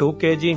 2 kg،